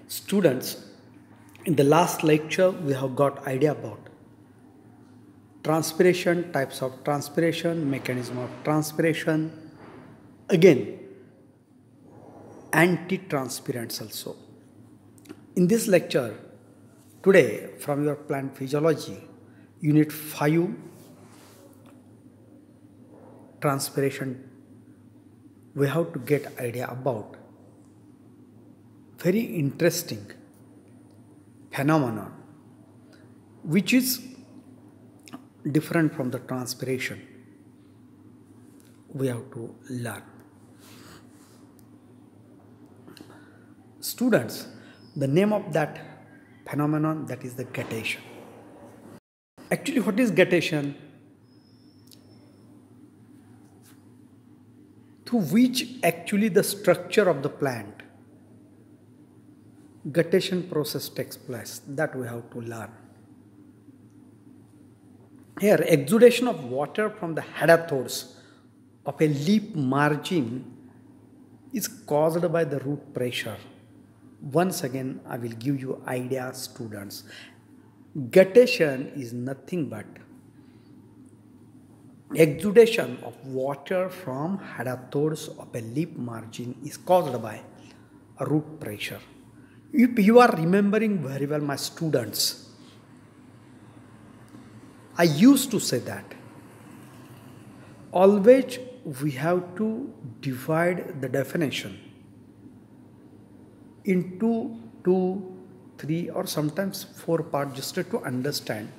Students, in the last lecture we have got idea about transpiration, types of transpiration, mechanism of transpiration, again anti-transpirants also. In this lecture today from your plant physiology unit 5 transpiration, we have to get idea about very interesting phenomenon which is different from the transpiration. We have to learn. Students, the name of that phenomenon, that is the guttation. Actually, what is guttation? Through which actually the structure of the plant guttation process takes place, that we have to learn. Here, exudation of water from the hadathors of a leaf margin is caused by the root pressure. Once again, I will give you idea, students. Guttation is nothing but exudation of water from hadathors of a leaf margin is caused by a root pressure. If you are remembering very well, my students, I used to say that always we have to divide the definition into 2, 3 or sometimes 4 parts just to understand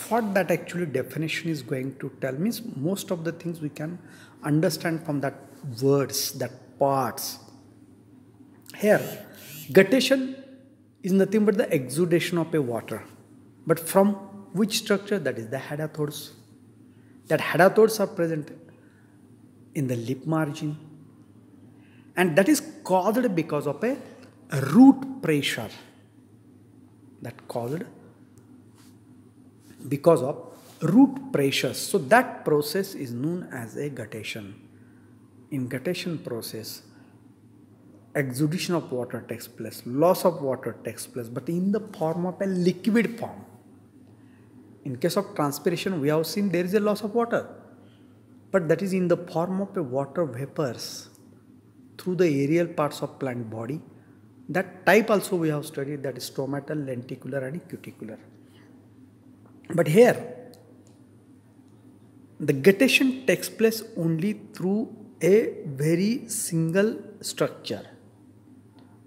what that actually definition is going to tell. Means most of the things we can understand from that words, that parts. Here, guttation is nothing but the exudation of a water. But from which structure? That is the hadathors. That hadathors are present in the lip margin. And that is caused because of a root pressure. That caused because of root pressure. So that process is known as a guttation. In guttation process, exudation of water takes place, loss of water takes place, but in the form of a liquid form. In case of transpiration, we have seen there is a loss of water, but that is in the form of a water vapors through the aerial parts of plant body. That type also we have studied, that is stomatal, lenticular and cuticular. But here, the guttation takes place only through a very single structure,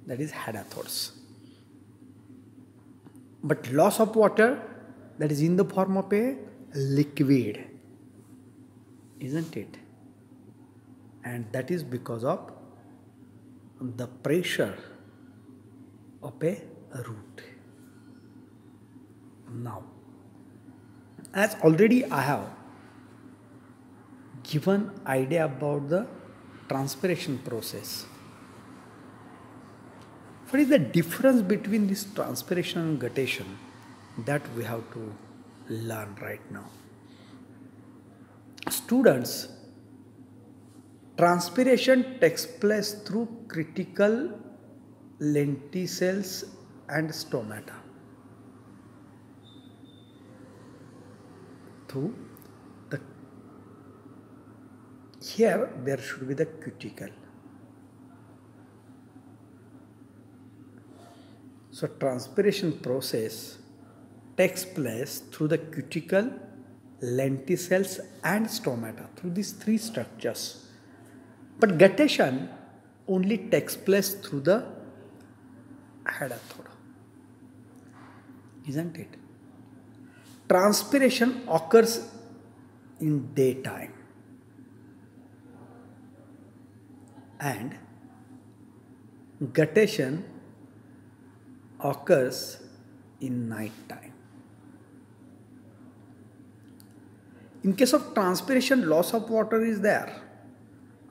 that is hadathors. But loss of water, that is in the form of a liquid, isn't it? And that is because of the pressure of a root. Now, as already I have given idea about the transpiration process, what is the difference between this transpiration and guttation? That we have to learn right now. Students, transpiration takes place through critical lenticels and stomata. Here there should be the cuticle. So transpiration process takes place through the cuticle, lenticels and stomata, through these 3 structures. But guttation only takes place through the hadathor, isn't it? Transpiration occurs in daytime and guttation occurs in night time. In case of transpiration, loss of water is there.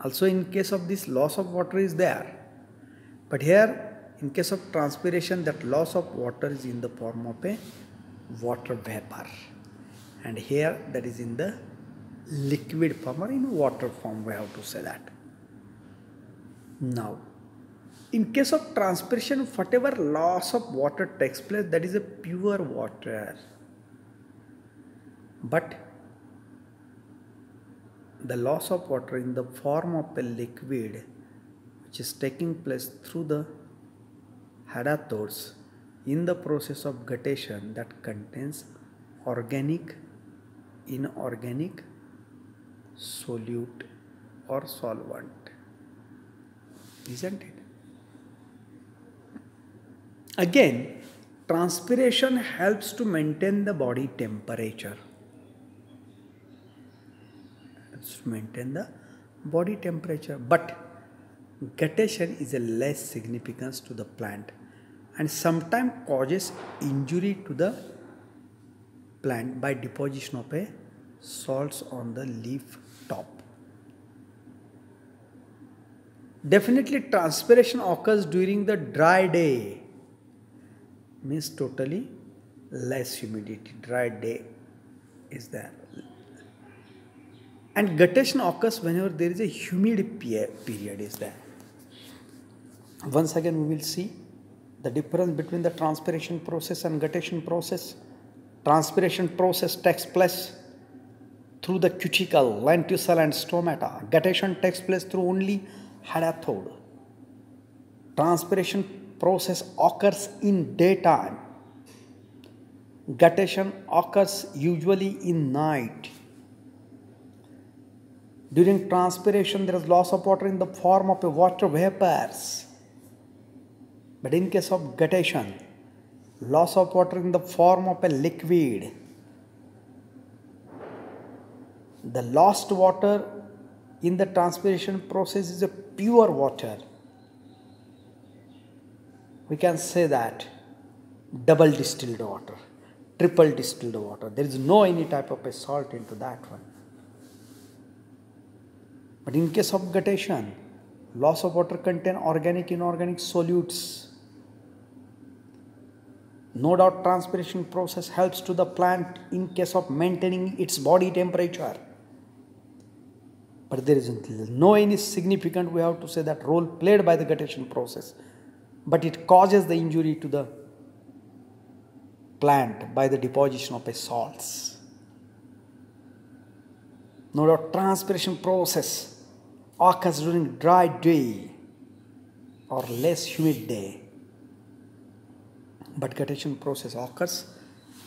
Also in case of this, loss of water is there. But here, in case of transpiration, that loss of water is in the form of a water vapor. And here, that is in the liquid form or in water form, we have to say that. Now, In case of transpiration, whatever loss of water takes place, that is a pure water. But the loss of water in the form of a liquid which is taking place through the hadatodes in the process of guttation that contains organic, inorganic, solute or solvent. Isn't it? Again, transpiration helps to maintain the body temperature. But guttation is a less significance to the plant and sometimes causes injury to the plant by deposition of a salts on the leaf top. Definitely transpiration occurs during the dry day, means totally less humidity, dry day is there. And guttation occurs whenever there is a humid period is there. Once again we will see the difference between the transpiration process and guttation process. Transpiration process takes place through the cuticle, lenticule and stomata. Guttation takes place through only hadathode. Transpiration process occurs in daytime. Guttation occurs usually in night. During transpiration, there is loss of water in the form of water vapors. But in case of guttation, loss of water in the form of a liquid. The lost water in the transpiration process is a pure water. We can say that double distilled water, triple distilled water. There is no any type of a salt into that one. But in case of guttation, loss of water contain organic, inorganic solutes. No doubt transpiration process helps to the plant in case of maintaining its body temperature. But there is no any significant, we have to say, that role played by the guttation process. But it causes the injury to the plant by the deposition of salts. No doubt transpiration process occurs during dry day or less humid day. But guttation process occurs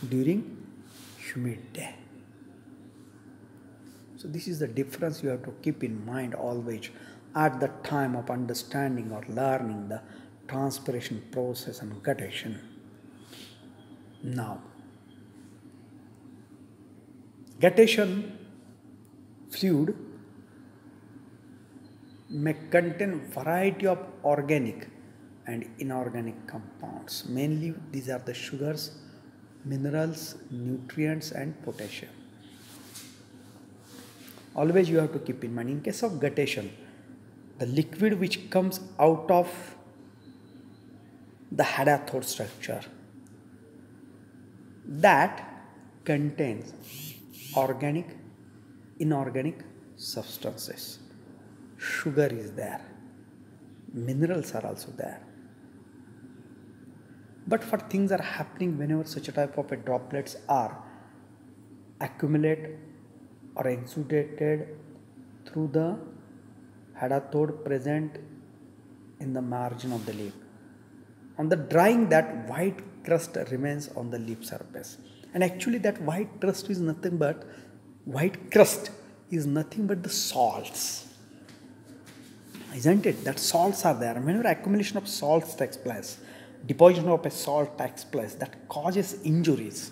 during humid day. So this is the difference you have to keep in mind always at the time of understanding or learning the transpiration process and guttation. Now, guttation fluid may contain variety of organic and inorganic compounds. Mainly these are the sugars, minerals, nutrients and potassium. Always you have to keep in mind, in case of guttation, the liquid which comes out of the hadathode structure, that contains organic, inorganic substances. Sugar is there, minerals are also there. But what things are happening whenever such a type of a droplets are accumulate or exudated through the hadathode present in the margin of the leaf. On the drying, that white crust remains on the leaf surface. And actually that white crust is nothing but the salts. Isn't it? That salts are there. Whenever accumulation of salts takes place, deposition of a salt takes place, that causes injuries.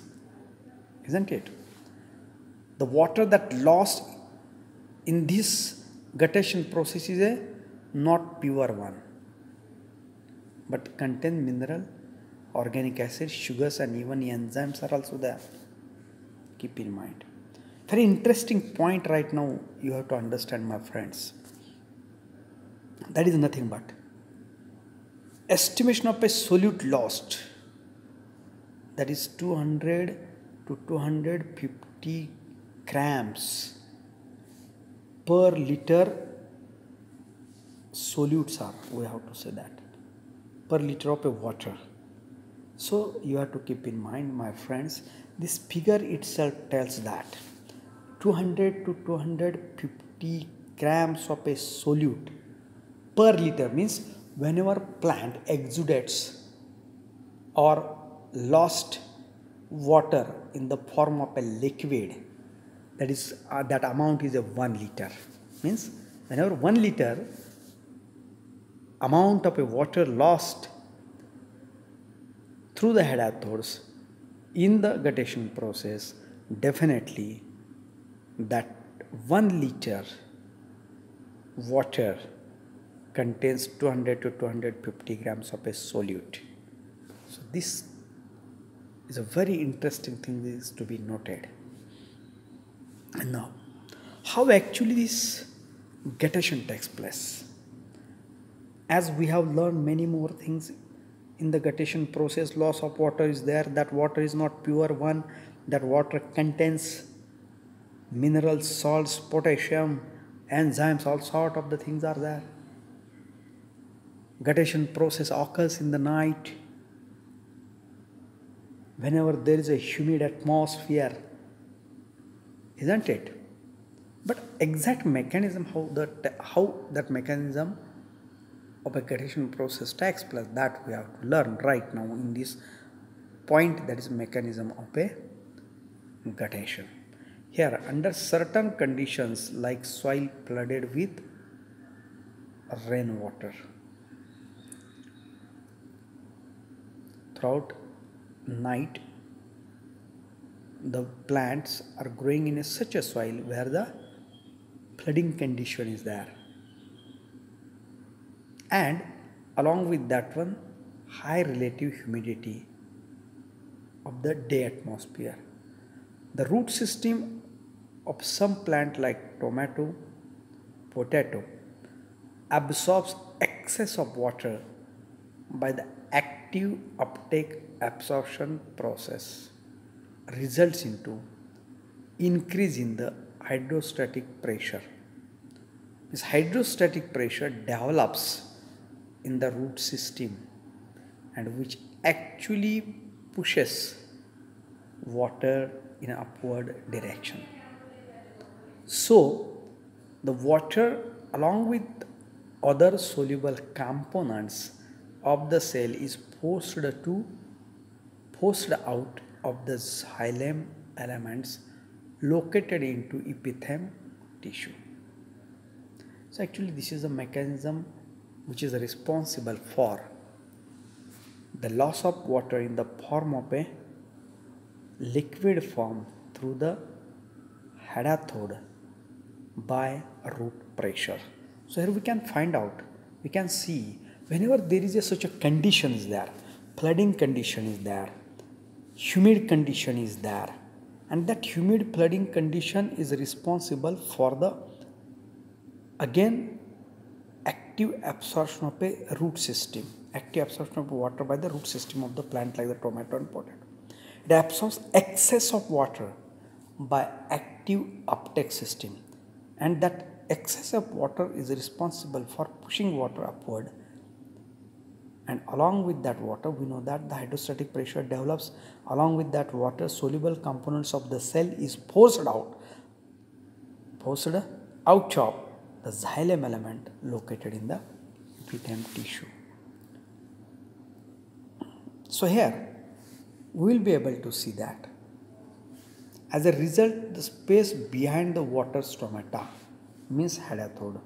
Isn't it? The water that lost in this guttation process is a not pure one, but contain mineral, organic acid, sugars and even enzymes are also there. Keep in mind. Very interesting point right now you have to understand, my friends. That is nothing but estimation of a solute lost, that is 200 to 250 grams per liter solutes are, we have to say that. per liter of a water. So you have to keep in mind, my friends, this figure itself tells that 200 to 250 grams of a solute per liter, means whenever plant exudates or lost water in the form of a liquid, that is that amount is a 1 liter. Means whenever 1 liter amount of a water lost through the hadathodes in the guttation process, definitely that 1 liter water contains 200 to 250 grams of a solute. So this is a very interesting thing is to be noted. And now, how actually this guttation takes place? As we have learned many more things in the guttation process, loss of water is there, that water is not pure one, that water contains minerals, salts, potassium, enzymes, all sort of the things are there. Guttation process occurs in the night whenever there is a humid atmosphere, isn't it? But exact mechanism, how that mechanism of a guttation process takes place, that we have to learn right now in this point, that is mechanism of a guttation. Here, under certain conditions like soil flooded with rainwater, throughout night the plants are growing in such a soil where the flooding condition is there, and along with that one, high relative humidity of the day atmosphere. The root system of some plant like tomato, potato absorbs excess of water by the active uptake absorption process, results into increase in the hydrostatic pressure. This hydrostatic pressure develops in the root system, and which actually pushes water in an upward direction. So the water along with other soluble components of the cell is forced out of the xylem elements located into epithelium tissue. So actually this is a mechanism which is responsible for the loss of water in the form of a liquid form through the hadathode by root pressure. So here we can find out, we can see whenever there is such a condition is there, flooding condition is there, humid condition is there, and that humid flooding condition is responsible for the again active absorption of a root system, active absorption of water by the root system of the plant like the tomato and potato. It absorbs excess of water by active uptake system, and that excess of water is responsible for pushing water upward, and along with that water we know that the hydrostatic pressure develops. Along with that water, soluble components of the cell is forced out of the xylem element located in the epithelium tissue. So here we will be able to see that as a result the space behind the water stomata means hadathode.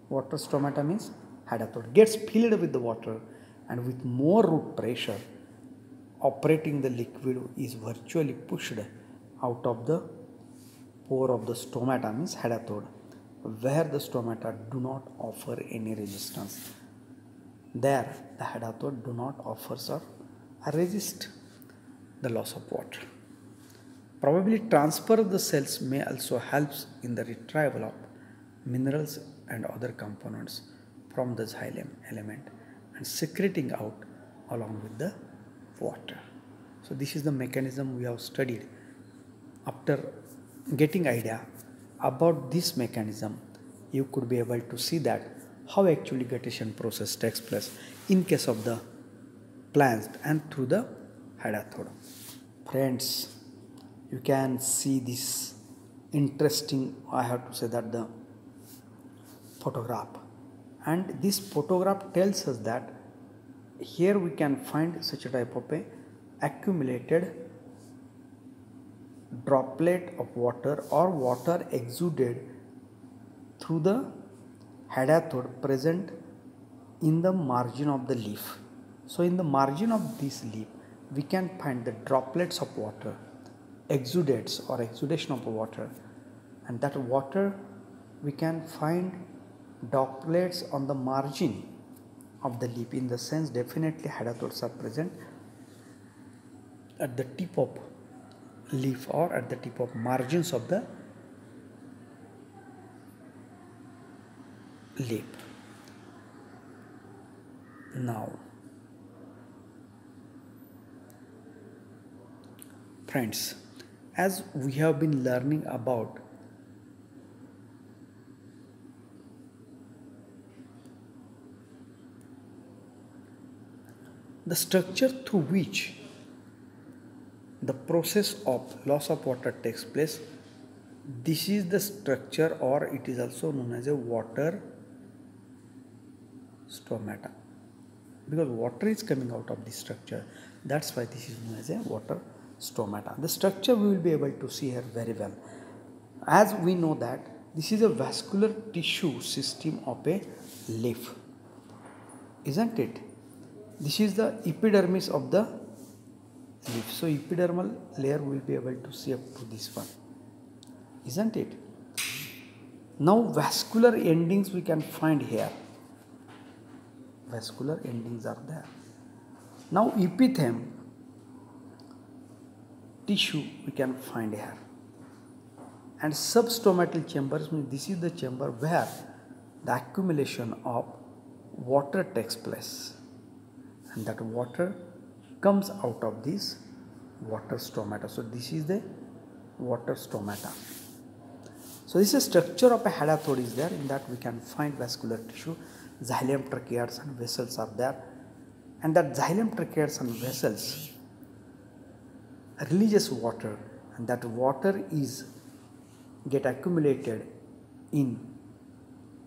Water stomata means hadathode gets filled with the water, and with more root pressure operating, the liquid is virtually pushed out of the pore of the stomata means hadathode, where the stomata do not offer any resistance. There the hadathode do not offer or resist the loss of water. Probably transfer of the cells may also helps in the retrieval of minerals and other components from the xylem element and secreting out along with the water. So this is the mechanism we have studied. After getting idea about this mechanism, you could be able to see that how actually guttation process takes place in case of the plants and through the hadathod. Friends, you can see this interesting, I have to say that, the photograph, and this photograph tells us that here we can find such a type of a accumulated droplet of water or water exuded through the hadathod present in the margin of the leaf. So in the margin of this leaf we can find the droplets of water, exudates or exudation of water, and that water we can find droplets on the margin of the leaf. In the sense, definitely hadathods are present at the tip of leaf or at the tip of margins of the leaf. Now, friends, as we have been learning about the structure through which the process of loss of water takes place, this is the structure, or it is also known as a water stomata, because water is coming out of this structure. That's why this is known as a water stomata. The structure we will be able to see here very well, as we know that this is a vascular tissue system of a leaf, isn't it? This is the epidermis of the leaf. So epidermal layer we will be able to see up to this one, isn't it? Now vascular endings we can find here. Vascular endings are there. Now epitheme tissue we can find here. And substomatal chambers means this is the chamber where the accumulation of water takes place, and that water comes out of this water stomata. So this is the water stomata. So this is structure of a hadathod is there. In that we can find vascular tissue, xylem, tracheids and vessels are there, and that xylem, tracheids and vessels releases water, and that water is get accumulated in,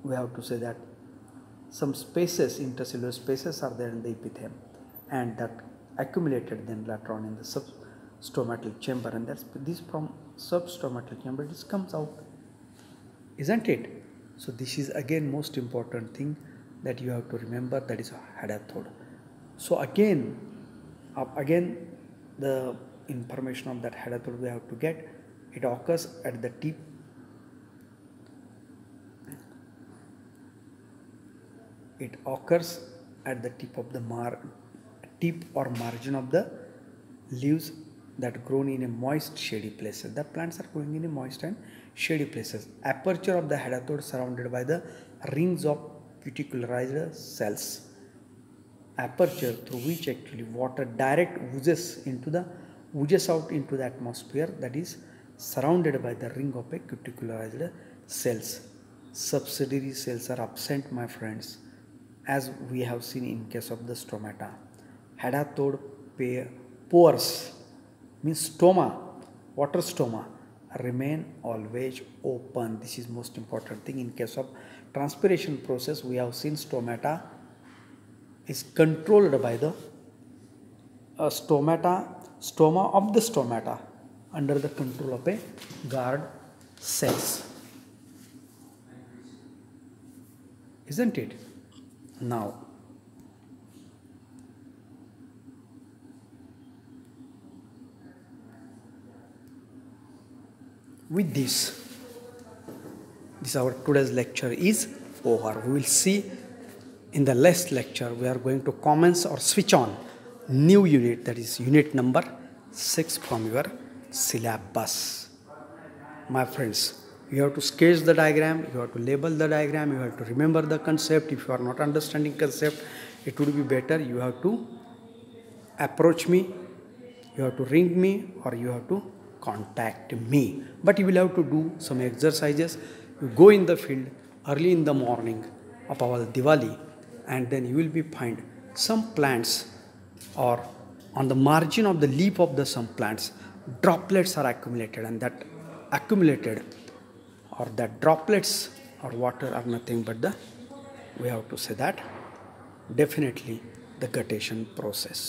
we have to say that, some spaces, intercellular spaces are there in the epitheme, and that accumulated then later on in the substomatal chamber, and that's this from substomatal chamber this comes out, isn't it? So this is again most important thing that you have to remember, that is hadathod. So again the information of that hadathod we have to get. It occurs at the tip, of the tip or margin of the leaves that grown in a moist shady places. The plants are growing in a moist and shady places. Aperture of the hadathod surrounded by the rings of cuticularized cells. Aperture through which actually water direct oozes out into the atmosphere, that is surrounded by the ring of a cuticularized cells. Subsidiary cells are absent, my friends, as we have seen in case of the stomata. Hadathod pores means stoma, water stoma, remain always open. This is most important thing. In case of transpiration process, we have seen stomata is controlled by the stoma of the stomata under the control of a guard cells, isn't it? Now with this our today's lecture is over. We will see in the next lecture. We are going to commence or switch on new unit, that is unit number 6 from your syllabus. My friends, you have to sketch the diagram, you have to label the diagram, you have to remember the concept. If you are not understanding concept, it would be better you have to approach me, you have to ring me, or you have to contact me. But you will have to do some exercises. You go in the field early in the morning of our Diwali, and then you will be find some plants, or on the margin of the leaf of the some plants, droplets are accumulated, and that accumulated or that droplets or water are nothing but the, we have to say that, definitely the guttation process.